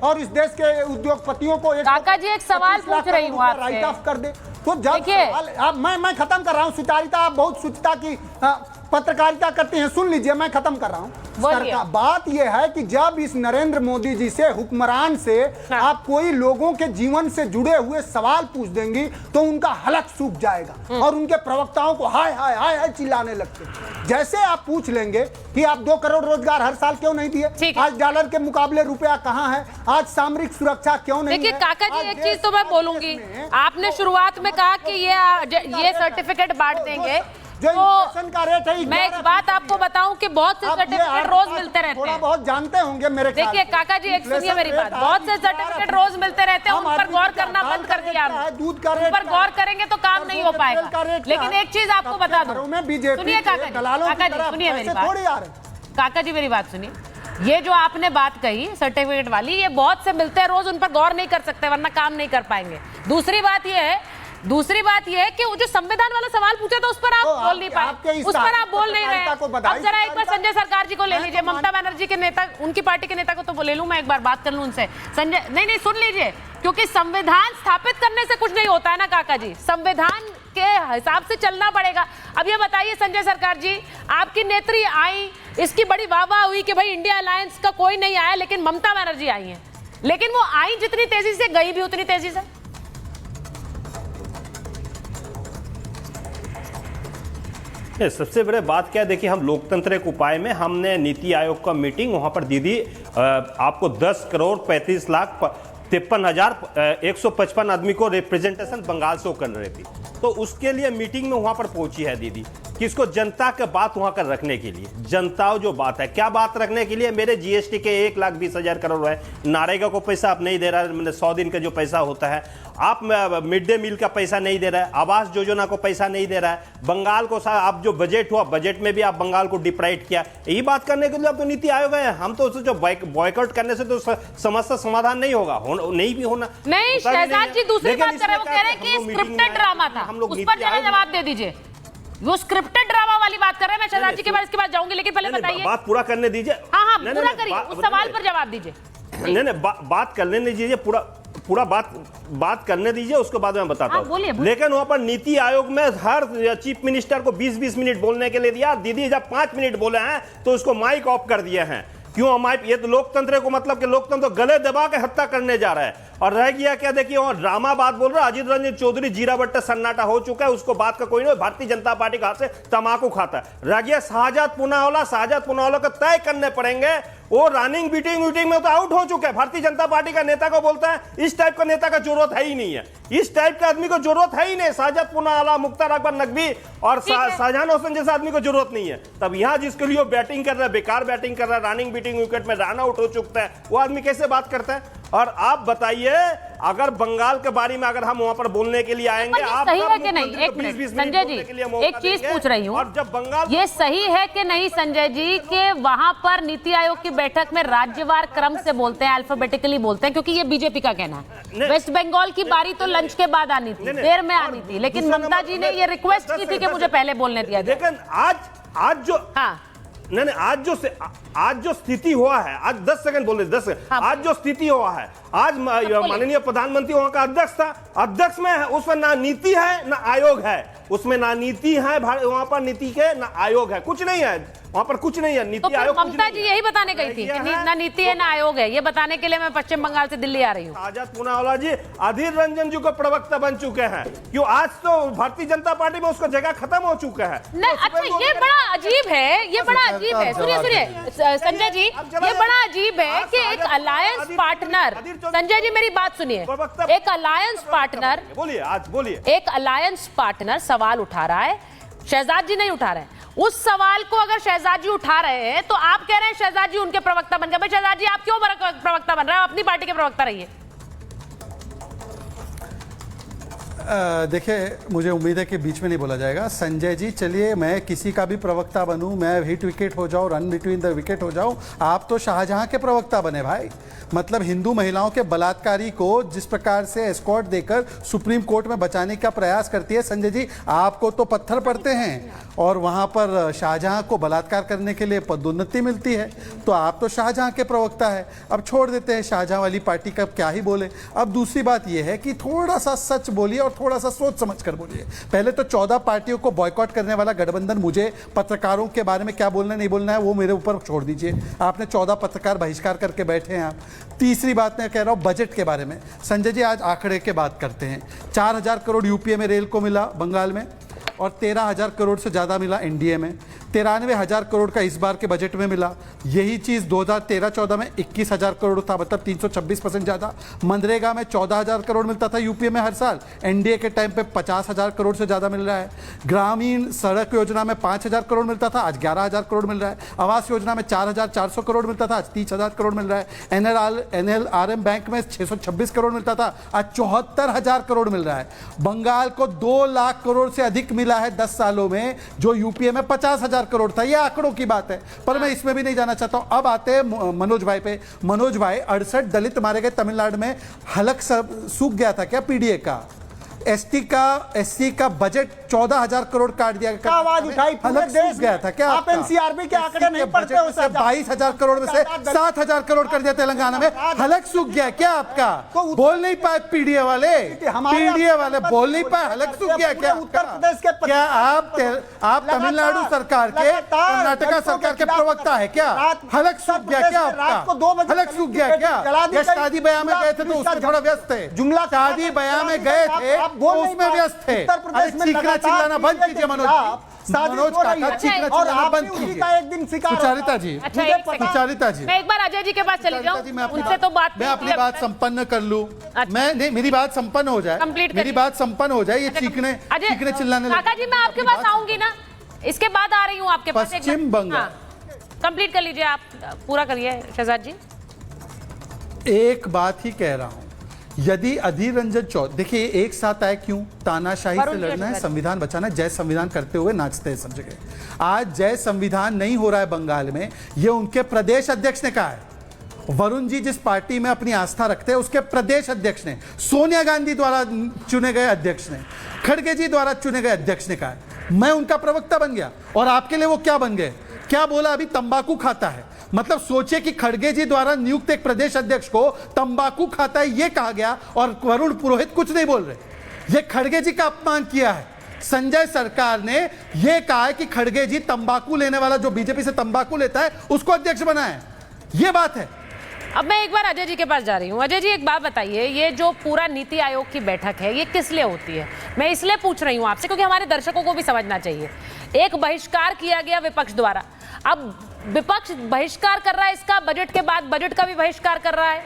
और इस देश के उद्योगपतियों को काका जी एक सवाल पूछ रही हूँ आपसे, राइट ऑफ कर दे। तो जब सवाल मैं खत्म कर रहा हूँ। सुचारिता, आप बहुत सुचिता की पत्रकारिता करते हैं, सुन लीजिए, मैं खत्म कर रहा हूँ। बात यह है कि जब इस नरेंद्र मोदी जी से, हुक्मरान से आप कोई लोगों के जीवन से जुड़े हुए सवाल पूछ देंगी तो उनका हलक सूख जाएगा और उनके प्रवक्ताओं को हाय हाय हाय हाय चिल्लाने लगते। जैसे आप पूछ लेंगे कि आप 2 करोड़ रोजगार हर साल क्यों नहीं दिए, आज डॉलर के मुकाबले रुपया कहाँ है, आज सामरिक सुरक्षा क्यों नहीं है। देखिए काका जी, एक चीज तो मैं बोलूंगी, आपने शुरुआत में कहा कि ये सर्टिफिकेट बांट देंगे, तो का रेट है। मैं एक बात आपको बताऊं कि बहुत से सर्टिफिकेट रोज मिलते रहते हैं, थोड़ा बहुत जानते होंगे मेरे। देखिए काका जी, एक सुनिए मेरी बात, बहुत से सर्टिफिकेट रोज मिलते रहते हैं, उन पर गौर करना बंद कर दिया हमने। दूध का रेट पर गौर करेंगे तो काम नहीं हो पाएगा। लेकिन एक चीज आपको बता दूं, सुनिए काका जी, सुनिए मेरी बात, काका जी मेरी बात सुनिए, ये जो आपने बात कही सर्टिफिकेट वाली, ये बहुत से मिलते हैं रोज, उन पर गौर नहीं कर सकते वरना काम नहीं कर पाएंगे। दूसरी बात ये है कि वो जो संविधान वाला सवाल पूछा था उस पर आप बोल नहीं पाए, उस पर आप बोल नहीं रहे। अब जरा एक बार संजय सरकार जी को ले लीजिए, ममता बनर्जी के नेता, उनकी पार्टी के नेता को तो ले लूं मैं, एक बार बात कर लूं उनसे। संजय नहीं सुन लीजिए, क्योंकि संविधान स्थापित करने से कुछ नहीं होता है ना काका जी, संविधान के हिसाब से चलना पड़ेगा। अब ये बताइए संजय सरकार जी, आपकी नेत्री आई, इसकी बड़ी वाहवाह हुई कि भाई इंडिया अलायंस का कोई नहीं आया, लेकिन ममता बनर्जी आई है, लेकिन वो आई जितनी तेजी से, गई भी उतनी तेजी से। सबसे बड़ी बात क्या है, देखिए हम लोकतंत्र के उपाय में हमने नीति आयोग का मीटिंग, वहां पर दीदी आपको 10 करोड़ 35 लाख 53,155 आदमी को रिप्रेजेंटेशन बंगाल से कर रही थी, तो उसके लिए मीटिंग में वहां पर पहुंची है दीदी, किसको, जनता के बात वहां कर रखने के लिए। जनता जो बात है, क्या बात रखने के लिए, मेरे जीएसटी के 1,20,000 करोड़ है, नारेगा को पैसा आप नहीं दे रहा है, 100 दिन का जो पैसा होता है, आप मिड डे मील का पैसा नहीं दे रहा है, आवास योजना को पैसा नहीं दे रहा है, बंगाल को आप जो बजट हुआ, बजट में भी आप बंगाल को डिप्राइट किया, यही बात करने के लिए आप तो नीति आयोग है। हम तो जो बॉयकॉट करने से तो समस्या समाधान नहीं होगा, नहीं भी होना नहीं। शहजाद जी दूसरी बात कर रहे हैं, वो कह रहे हैं कि स्क्रिप्टेड ड्रामा था, उस पर जरा जवाब दे दीजिए। वो स्क्रिप्टेड ड्रामा वाली बात कर रहे हैं, मैं शहजाद जी के बाद इसके बाद जाऊंगी, लेकिन पहले बताइए, बात पूरा करने दीजिए। हाँ पूरा करिए, उस सवाल पर जवाब दीजिए। नहीं बात करने दीजिए, पूरा बात करने दीजिए, उसके बाद मैं बताता हूँ। लेकिन वहां पर नीति आयोग में हर चीफ मिनिस्टर को 20-20 मिनट बोलने के लिए दिया, दीदी जब 5 मिनट बोले हैं तो उसको माइक ऑफ कर दिए हैं। क्यों माइक? ये तो लोकतंत्र को मतलब कि लोकतंत्र गले दबा के हत्या करने जा रहा है। और रह गया क्या, देखिए वहां ड्रामा बात बोल रहा है, अजीत रंजन चौधरी जीरा बट्टा सन्नाटा हो चुका है, उसको बात का कोई नहीं, भारतीय जनता पार्टी का हाथ से तमाकू खाता है। रह गया शाहजाद पूनावाला को तय करने पड़ेंगे, वो रनिंग बीटिंग में तो आउट हो चुका है। भारतीय जनता पार्टी का नेता को बोलता है, इस टाइप का नेता का जरूरत है ही नहीं है, इस टाइप का आदमी को जरूरत है ही नहीं। शाहजाद पूनावाला, मुख्तार अकबर नकवी और शाहजहान हुसैन जैसा आदमी को जरूरत नहीं है। तब यहाँ जिसके लिए बैटिंग कर रहा है, बेकार बैटिंग कर रहा है, रनिंग बीटिंग विकेट में रन आउट हो चुका है, वो आदमी कैसे बात करता है? और आप बताइए, अगर बंगाल के बारे में अगर हम वहां पर बोलने के लिए आएंगे, आप सही है कि नहीं? एक मिनट संजय जी, एक चीज पूछ रही हूँ, और जब बंगाल, ये सही है कि नहीं संजय जी कि वहां पर नीति आयोग की बैठक में राज्यवार क्रम से बोलते हैं, अल्फाबेटिकली बोलते हैं, क्योंकि ये बीजेपी का कहना है। वेस्ट बंगाल की बारी तो लंच के बाद आनी थी, देर में आनी थी, लेकिन ममता जी ने ये रिक्वेस्ट की थी कि मुझे पहले बोलने दिया जाए। लेकिन आज जो नहीं, आज जो स्थिति हुआ है, आज 10 सेकंड बोल रहे, 10 सेकंड, आज जो स्थिति हुआ है, आज माननीय प्रधानमंत्री वहां का अध्यक्ष था, अध्यक्ष में उसमें ना नीति है ना आयोग है, उसमें ना नीति है, वहां पर नीति के ना आयोग है, कुछ नहीं है वहां पर, कुछ नहीं है। नीति आयोग, ममता जी यही बताने गई थी कि ना नीति है ना आयोग है, ये बताने के लिए मैं पश्चिम बंगाल से दिल्ली आ रही हूँ। शाहजाद पूनावाला जी अधीर रंजन जी को प्रवक्ता बन चुके हैं, क्यों? आज तो भारतीय जनता पार्टी में उसका जगह खत्म हो चुका है। अच्छा, ये बड़ा अजीब है, ये बड़ा अजीब है। सुनिए संजय जी, ये बड़ा अजीब है कि एक अलायंस पार्टनर, संजय जी मेरी बात सुनिए, एक अलायंस पार्टनर, बोलिए, एक अलायंस पार्टनर सवाल उठा रहा है, शहजाद जी नहीं उठा रहे हैं। उस सवाल को अगर शहजाद जी उठा रहे हैं तो आप कह रहे हैं शहजाद जी उनके प्रवक्ता बन गए। भाई शहजाद जी, आप क्यों प्रवक्ता बन रहे हैं? अपनी पार्टी के प्रवक्ता रहिए। देखिए, मुझे उम्मीद है कि बीच में नहीं बोला जाएगा। संजय जी, चलिए मैं किसी का भी प्रवक्ता बनूं, मैं हिट विकेट हो जाऊं, रन बिटवीन द विकेट हो जाऊं, आप तो शाहजहां के प्रवक्ता बने भाई। मतलब हिंदू महिलाओं के बलात्कारी को जिस प्रकार से एस्कॉर्ट देकर सुप्रीम कोर्ट में बचाने का प्रयास करती है संजय जी, आपको तो पत्थर पड़ते हैं और वहां पर शाहजहां को बलात्कार करने के लिए पदोन्नति मिलती है। तो आप तो शाहजहां के प्रवक्ता है। अब छोड़ देते हैं शाहजहां वाली पार्टी का क्या ही बोले। अब दूसरी बात यह है कि थोड़ा सा सच बोलिए और थोड़ा सा सोच समझ कर बोलिए। पहले तो 14 पार्टियों को बॉयकॉट करने वाला गठबंधन, मुझे पत्रकारों के बारे में क्या बोलना नहीं बोलना है वो मेरे ऊपर छोड़ दीजिए। आपने 14 पत्रकार बहिष्कार करके बैठे हैं आप। तीसरी बात मैं कह रहा हूं बजट के बारे में। संजय जी, आज आंकड़े के बात करते हैं। 4000 करोड़ यूपीए में रेल को मिला, बंगाल में, और 13,000 करोड़ से ज़्यादा मिला एनडीए में। 93,000 करोड़ का इस बार के बजट में मिला। यही चीज़ 2013-14 में 21,000 करोड़ था, मतलब 326% ज़्यादा। मनरेगा में 14,000 करोड़ मिलता था यूपीए में हर साल, एनडीए के टाइम पे 50,000 करोड़ से ज़्यादा मिल रहा है। ग्रामीण सड़क योजना में 5,000 करोड़ मिलता था, आज 11,000 करोड़ मिल रहा है। आवास योजना में 4,400 करोड़ मिलता था, आज 30,000 करोड़ मिल रहा है। एनएलआरएम बैंक में 626 करोड़ मिलता था, आज 74,000 करोड़ मिल रहा है। बंगाल को 2 लाख करोड़ से अधिक मिला है 10 सालों में, जो यूपीए में 50,000 करोड़ था। ये आंकड़ों की बात है, पर मैं इसमें भी नहीं जाना चाहता हूं। अब आते हैं मनोज भाई पे। मनोज भाई, 68 दलित मारे गए तमिलनाडु में। हलक सूख गया था क्या पीडीए का? एससी का बजट 14,000 करोड़ काट दिया गया। आवाज उठाई पूरे देश गया था क्या? आप एनसीआरबी के आंकड़े नहीं पढ़ते हो? 22,000 करोड़ में से 7,000 करोड़ कर दिया तेलंगाना में। हलक सूख गया क्या आपका? बोल नहीं पाए पीडीए वाले, बोल नहीं पाए, हलक सूख गया क्या? उत्तर प्रदेश के क्या आप तमिलनाडु सरकार के, कर्नाटका सरकार के प्रवक्ता है क्या? हलक सूख गया क्या आपका? हलक सूख गया क्या? शादी ब्याह में गए थे तो उसमें थोड़ा व्यस्त थे। जुमला शादी ब्याह में गए थे उसमें व्यस्त थे। अरे चीखना चिल्लाना बंद कीजिए मनोज काका, चीखना चिल्लाना बंद कीजिए। एक दिन सुचारिता जी, सुचारिता जी, मैं एक बार अजय जी के पास चली जाऊं, उनसे तो बात मैं अपनी बात संपन्न कर लूं। मैं नहीं, मेरी बात संपन्न हो जाए, मेरी बात संपन्न हो जाए। ये चीखने चिल्लाने काका जी, मैं आपके पास आऊंगी ना, इसके बाद आ रही हूँ आपके पास। पश्चिम बंगाल कंप्लीट कर लीजिए, आप पूरा करिए शहजाद जी। एक बात ही कह रहा हूं, यदि अधीर रंजन चौधरी, देखिए एक साथ आए क्यों? तानाशाही से लड़ना है, संविधान बचाना है। जय संविधान करते हुए नाचते हैं सब जगह। आज जय संविधान नहीं हो रहा है बंगाल में, ये उनके प्रदेश अध्यक्ष ने कहा है। वरुण जी जिस पार्टी में अपनी आस्था रखते हैं उसके प्रदेश अध्यक्ष ने, सोनिया गांधी द्वारा चुने गए अध्यक्ष ने, खड़गे जी द्वारा चुने गए अध्यक्ष ने कहा है। मैं उनका प्रवक्ता बन गया और आपके लिए वो क्या बन गए? क्या बोला? अभी तंबाकू खाता है। मतलब सोचिए कि खड़गे जी द्वारा नियुक्त एक प्रदेश अध्यक्ष को तंबाकू खाता है ये कहा गया और वरुण पुरोहित कुछ नहीं बोल रहे। ये खड़गे जी का अपमान किया है। संजय सरकार ने यह कहा है कि खड़गे जी तंबाकू लेने वाला, जो बीजेपी से तंबाकू लेता है, उसको अध्यक्ष बनाए। ये बात है। अब मैं एक बार अजय जी के पास जा रही हूँ। अजय जी, एक बात बताइए, ये जो पूरा नीति आयोग की बैठक है ये किस लिए होती है? मैं इसलिए पूछ रही हूँ आपसे क्योंकि हमारे दर्शकों को भी समझना चाहिए। एक बहिष्कार किया गया विपक्ष द्वारा, अब विपक्ष बहिष्कार कर रहा है इसका, बजट के बाद बजट का भी बहिष्कार कर रहा है।